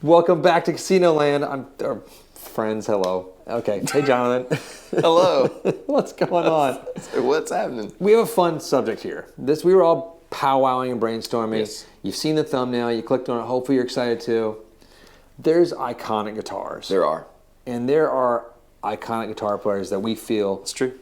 Welcome back to Casino Land. Friends, hello. Okay, hey Jonathan. Hello. What's going on? What's happening? We have a fun subject here. We were all powwowing and brainstorming. Yes. You've seen the thumbnail. You clicked on it. Hopefully you're excited too. There's iconic guitars. There are. And there are iconic guitar players that we feel It's true.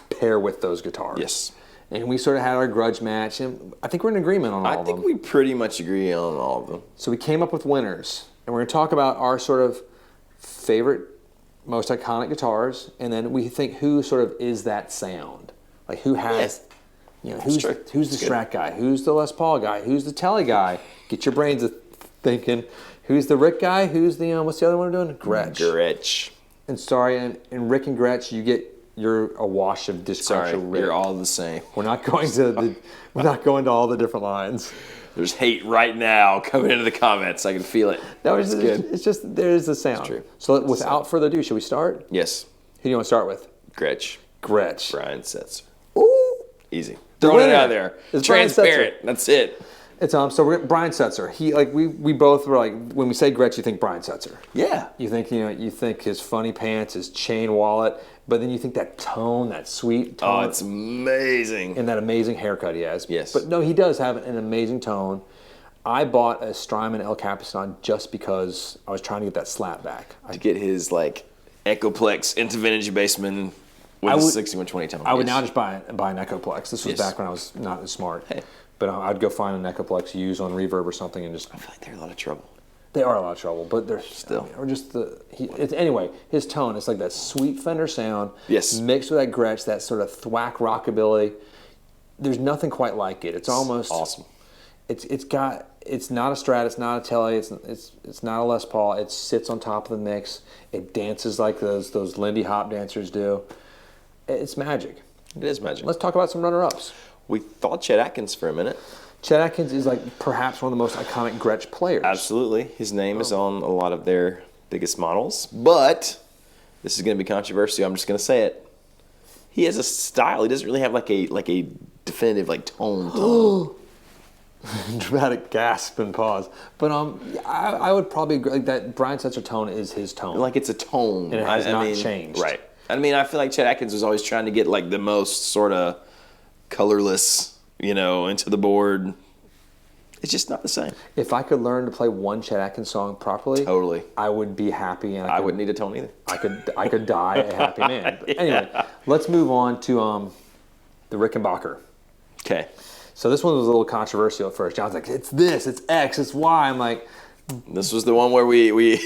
pair with those guitars. Yes. And we sort of had our grudge match, and I think we're in agreement on all of them. I think we pretty much agree on all of them. So we came up with winners, and we're going to talk about our sort of favorite, most iconic guitars, and then we think who sort of is that sound, like who has, who's the Strat guy, who's the Les Paul guy, who's the Tele guy. Get your brains thinking. Who's the Rick guy? Who's the what's the other one we're doing? Gretsch. And sorry, and Rick and Gretsch, you're a wash of dysfunctional. Sorry, you're all the same. We're not going to all the different lines. There's hate right now coming into the comments. I can feel it. No, it's just there is the sound. It's true. So without further ado, should we start? Yes. Who do you want to start with? Gretsch. Brian Setzer. Ooh. Easy. Throwing it out there. It's transparent. That's it. It's so Brian Setzer. We both were like, when we say Gretsch, you think Brian Setzer. Yeah. You think his funny pants, his chain wallet, but then you think that tone, that sweet tone. Oh, it's amazing. And that amazing haircut he has. Yes. But no, he does have an amazing tone. I bought a Strymon El Capistan just because I was trying to get that slap back. To get his Echoplex into vintage bassman with a 6120 tone. I would now just buy an Echoplex. This was back when I was not as smart. Hey. But I'd go find an Echoplex used on Reverb or something and just. I feel like they're a lot of trouble. They are a lot of trouble, but they're still. Or just anyway, his tone, it's like that sweet Fender sound. Yes. Mixed with that Gretsch, that sort of thwack rockabilly. There's nothing quite like it. It's almost awesome. It's not a Strat, it's not a Tele, it's not a Les Paul. It sits on top of the mix. It dances like those Lindy Hop dancers do. It's magic. It is magic. Let's talk about some runner-ups. We thought Chet Atkins for a minute. Chet Atkins is perhaps one of the most iconic Gretsch players. Absolutely. His name is on a lot of their biggest models. But this is going to be controversial. I'm just going to say it. He has a style. He doesn't really have like a definitive tone. Dramatic gasp and pause. But I would probably agree that Brian Setzer tone is his tone. Like it's a tone. And it has not changed. Right. I mean, I feel like Chet Atkins was always trying to get the most sort of colorless, into the board. It's just not the same. If I could learn to play one Chet Atkins song properly, totally, I would be happy, and I wouldn't need a tone either. I could die a happy man. But anyway, let's move on to the Rickenbacker. Okay. So this one was a little controversial at first. John's like, it's this, it's X, it's Y. I'm like, this was the one where we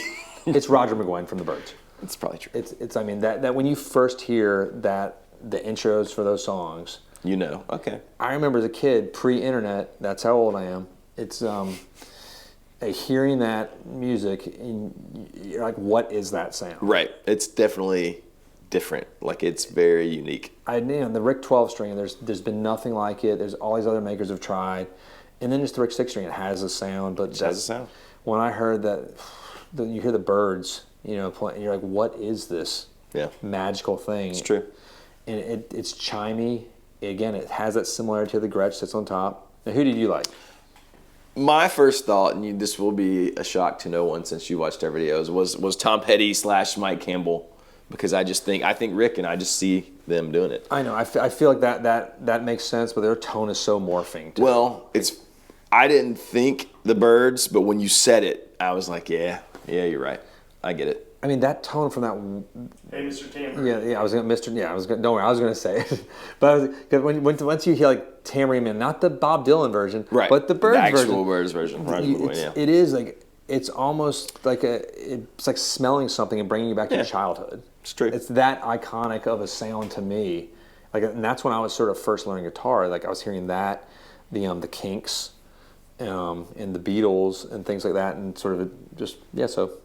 It's Roger McGuinn from the Byrds. It's probably true. It's I mean that when you first hear the intros for those songs. Okay. I remember as a kid, pre-internet, that's how old I am. It's hearing that music, and you're like, what is that sound? Right. It's definitely different. It's very unique. The Rick 12 string, there's been nothing like it. There's all these other makers have tried. And then just the Rick 6 string, it has a sound. But it has a sound. When I heard that, you hear the Byrds, playing, you're like, what is this magical thing? It's true. And it's chimey. Again, it has that similarity to the Gretsch sits on top. Now, who did you like? My first thought, and this will be a shock to no one since you watched our videos, was Tom Petty / Mike Campbell, because I think Rick and I just see them doing it. I know. I feel like that makes sense, but their tone is so morphing. Well, I didn't think the Byrds, but when you said it, I was like, yeah, you're right. I get it. I mean, that tone from that. Hey, Mr. Tambourine. Yeah, I was going to. Don't worry, I was going to say it, but once you hear Tambourine Man, not the Bob Dylan version, right? But the Byrds version, the actual Byrds version, right? It is it's almost it's like smelling something and bringing you back to your childhood. It's true. It's that iconic of a sound to me, and that's when I was sort of first learning guitar. I was hearing that, the Kinks, and the Beatles and things like that, and sort of so.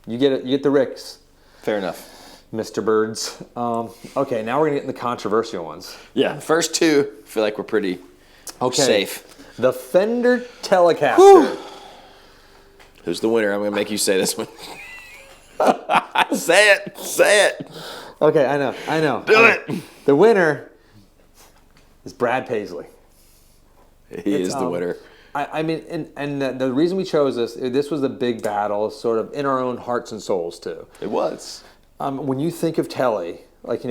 You get it. You get the Ricks. Fair enough. Mr. Byrds. Okay, now we're going to get into the controversial ones. Yeah, the first two, I feel like we're pretty safe. The Fender Telecaster. Whew. Who's the winner? I'm going to make you say this one. Say it. Okay, I know. Do it. The winner is Brad Paisley. He is the winner. I mean, and the reason we chose this was a big battle, sort of in our own hearts and souls too. It was. When you think of Telly, like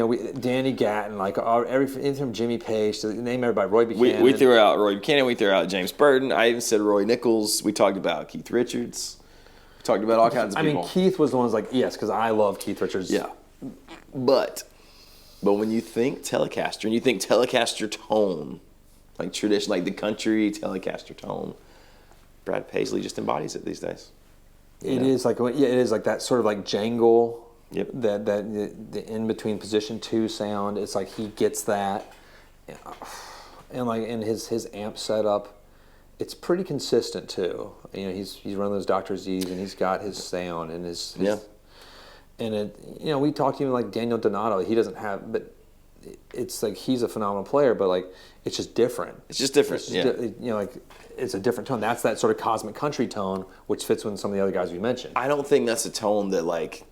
Danny Gatton, like everything from Jimmy Page to name everybody, Roy Buchanan. We threw out Roy Buchanan. We threw out James Burton. I even said Roy Nichols. We talked about Keith Richards. We talked about all kinds of people. I mean, Keith was the one's like, yes, because I love Keith Richards. Yeah. But when you think Telecaster and you think Telecaster tone, like tradition, like the country Telecaster tone, Brad Paisley just embodies it these days. It is like that sort of like jangle. Yep. That the in between position 2 sound. It's like he gets that, and like in his amp setup, it's pretty consistent too. He's one of those Dr. Z's, and he's got his sound and his and it. We talked to even like Daniel Donato. He doesn't have, but it's like he's a phenomenal player, but like it's just different. It's just different. Like it's a different tone. That's that sort of cosmic country tone, which fits with some of the other guys we mentioned. I don't think that's a tone that like.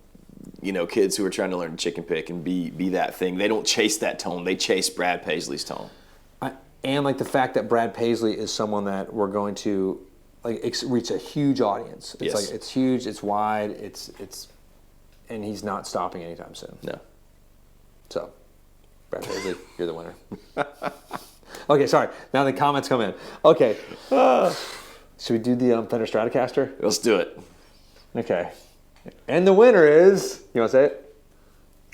Kids who are trying to learn chicken pick and be that thing, they don't chase that tone. They chase Brad Paisley's tone. And like the fact that Brad Paisley is someone that we're going to like reach a huge audience. It's like it's huge, it's wide, it's and he's not stopping anytime soon. No. So, Brad Paisley, you're the winner. Okay, sorry. Now the comments come in. Okay. Should we do the Fender Stratocaster? Let's do it. Okay. And the winner is, you want to say it?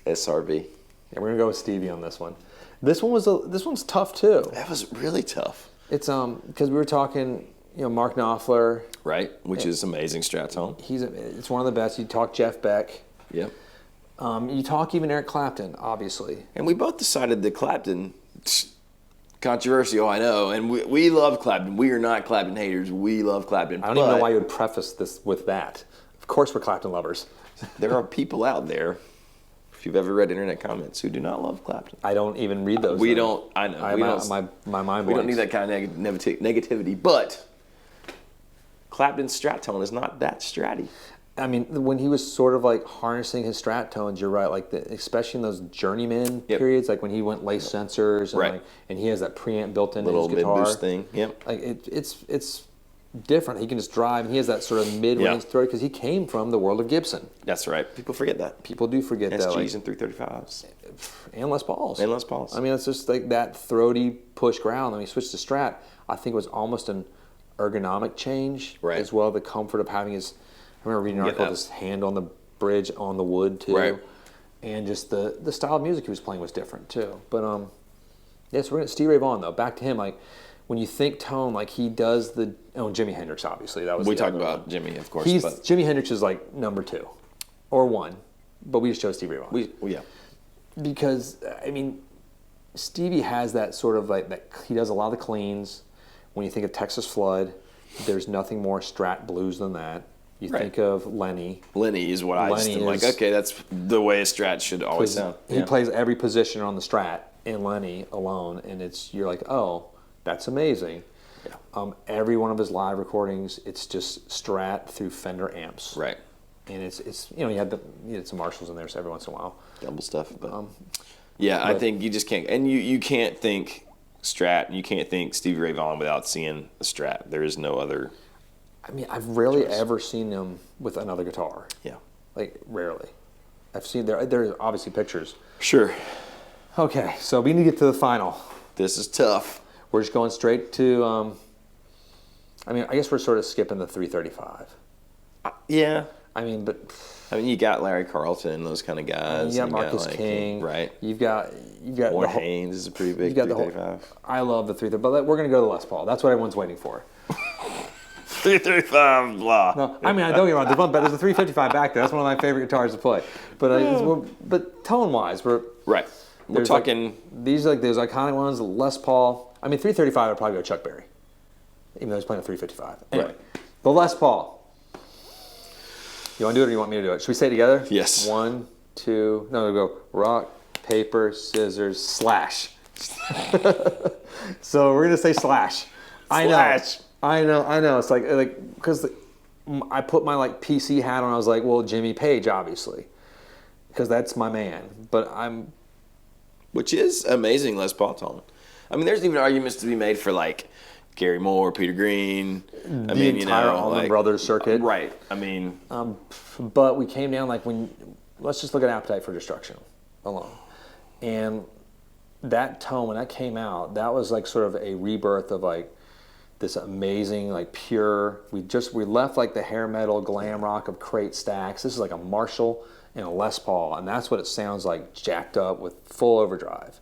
SRB. Yeah, we're gonna go with Stevie on this one. This one's tough too. That was really tough. It's because we were talking, Mark Knopfler, right? Which is amazing Strat tone. It's one of the best. You talk Jeff Beck. Yep. You talk even Eric Clapton, obviously. And we both decided that Clapton, controversial, I know, and we love Clapton. We are not Clapton haters. We love Clapton. I don't even know why you would preface this with that. Of course we're Clapton lovers. There are people out there, if you've ever read internet comments, who do not love Clapton. I don't even read those. We don't. I know. My mind. We don't need that kind of negativity. But Clapton's Strat tone is not that stratty. I mean, when he was sort of like harnessing his Strat tones, you're right. Like especially in those journeyman periods, like when he went lace sensors, and and he has that preamp built into his guitar. Mid boost thing. Yep. Like it's different. He can just drive, and he has that sort of mid-range throat because he came from the world of Gibson. That's right. People forget that. People do forget that. SGs and 335s. And Les Pauls. I mean, it's just like that throaty push ground. When he switched to Strat, I think it was almost an ergonomic change as well. The comfort of having his, I remember reading an article, his hand on the bridge on the wood too. Right. And just the style of music he was playing was different too. But so we're going to Stevie Ray Vaughan though. Back to him, like when you think tone, like he does Jimi Hendrix, obviously. That was we talked about Jimmy, of course. Jimi Hendrix is like number 2 or 1, but we just chose Stevie Ray Vaughan. Because I mean, Stevie has that sort of like that. He does a lot of the cleans. When you think of Texas Flood, there's nothing more Strat blues than that. You think of Lenny. Lenny is what I just am like. Okay, that's the way a Strat should always sound. He plays every position on the Strat in Lenny alone, and you're like, oh. That's amazing. Yeah. Every one of his live recordings, it's just Strat through Fender amps. Right. And it's you had some Marshalls in there so every once in a while. Double stuff. But, I think you just can't. And you can't think Strat, you can't think Stevie Ray Vaughan without seeing the Strat. There is no other. I mean, I've rarely ever seen him with another guitar. Yeah. Like, rarely. I've seen, there's obviously pictures. Sure. Okay, so we need to get to the final. This is tough. We're just going straight to, I guess we're sort of skipping the 335. Yeah. I mean, you got Larry Carlton and those kind of guys. You got Marcus King. Right. You've got Warren Haynes is a pretty big 335. I love the 335, but we're going to go to Les Paul. That's what everyone's waiting for. 335, blah. No, I mean, I don't get me wrong. There's a 355 back there. That's one of my favorite guitars to play. But tone-wise, we're talking. These are like those iconic ones. Les Paul. I mean, 335 would probably go Chuck Berry, even though he's playing a 355. Anyway, the Les Paul. You want to do it or you want me to do it? Should we say it together? Yes. 1, 2, no, we'll go rock, paper, scissors, slash. So we're going to say slash. I know. It's like because I put my like PC hat on. I was like, well, Jimmy Page, obviously, because that's my man. But which is amazing Les Paul tone. I mean, there's even arguments to be made for like Gary Moore, Peter Green. The entire Allman Brothers circuit. Right. I mean, but we came down let's just look at Appetite for Destruction alone. And that tone, when that came out, that was like sort of a rebirth of like this amazing, like pure, we left like the hair metal glam rock of crate stacks. This is like a Marshall and a Les Paul, and that's what it sounds like, jacked up with full overdrive.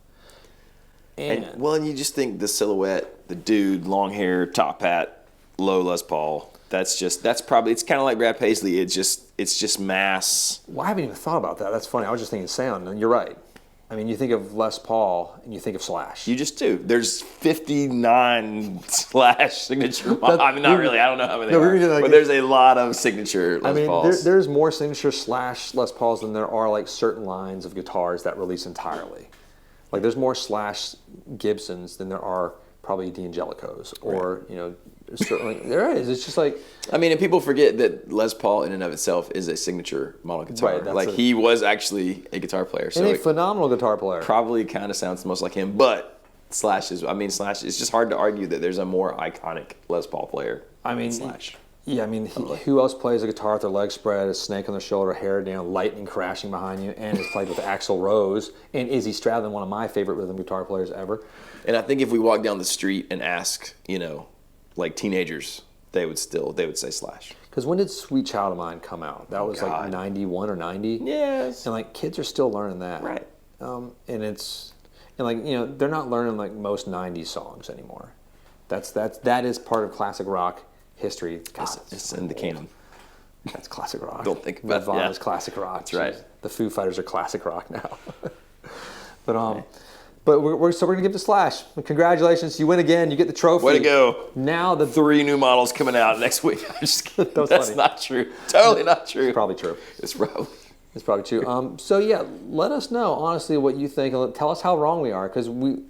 And you just think the silhouette, the dude, long hair, top hat, low Les Paul. It's kind of like Brad Paisley. It's just mass. Well, I haven't even thought about that. That's funny. I was just thinking sound, and you're right. I mean, you think of Les Paul and you think of Slash. You just do. There's 59 Slash signature models. I mean, not really. I don't know how many there are. But there's a lot of signature Les Pauls. There's more signature Slash Les Pauls than there are like certain lines of guitars that release entirely. Like there's more Slash Gibsons than there are probably D'Angelicos or, certainly there is. It's just like, I mean, and people forget that Les Paul in and of itself is a signature model guitar. Right, he was actually a guitar player. So and a phenomenal guitar player. Probably kind of sounds the most like him, but Slash, it's just hard to argue that there's a more iconic Les Paul player than Slash. Yeah, I mean, who else plays a guitar with their legs spread, a snake on their shoulder, hair down, lightning crashing behind you, and has played with Axl Rose and Izzy Stradlin, one of my favorite rhythm guitar players ever. And I think if we walk down the street and ask, like teenagers, they would say Slash. Because when did Sweet Child of Mine come out? That was like 91 or 90? Yes. And like kids are still learning that. Right. They're not learning like most 90s songs anymore. That is part of classic rock history. God, it's in the canon. That's classic rock. Don't think about it. Nirvana's classic rock. That's right. The Foo Fighters are classic rock now. But we're going to give the Slash. Congratulations, you win again. You get the trophy. Way to go! Now the 3 new models coming out next week. I'm just kidding. That's funny. Not true. Totally not true. It's probably true. It's probably true. So yeah, let us know honestly what you think. Tell us how wrong we are, because we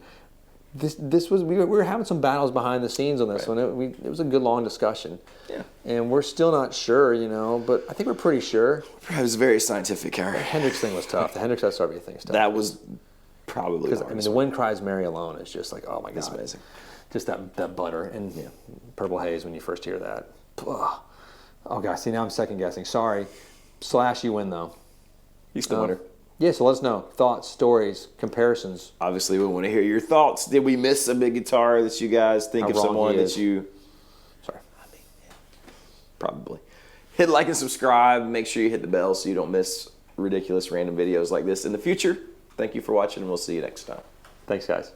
were having some battles behind the scenes on this one. It was a good long discussion. Yeah. And we're still not sure, but I think we're pretty sure. It was very scientific, Harry. The Hendrix thing was tough. The Hendrix SRV thing was tough. That was probably the hardest. The Wind Cries Mary alone is just like, oh my God. It's amazing. Just that butter and Purple Haze when you first hear that. Oh gosh, see now I'm second guessing. Sorry. Slash, you win though. He's the winner. Yeah, so let us know. Thoughts, stories, comparisons. Obviously, we want to hear your thoughts. Did we miss a big guitar that you guys think of someone that you... Sorry. Probably. Hit like and subscribe. Make sure you hit the bell so you don't miss ridiculous random videos like this in the future. Thank you for watching, and we'll see you next time. Thanks, guys.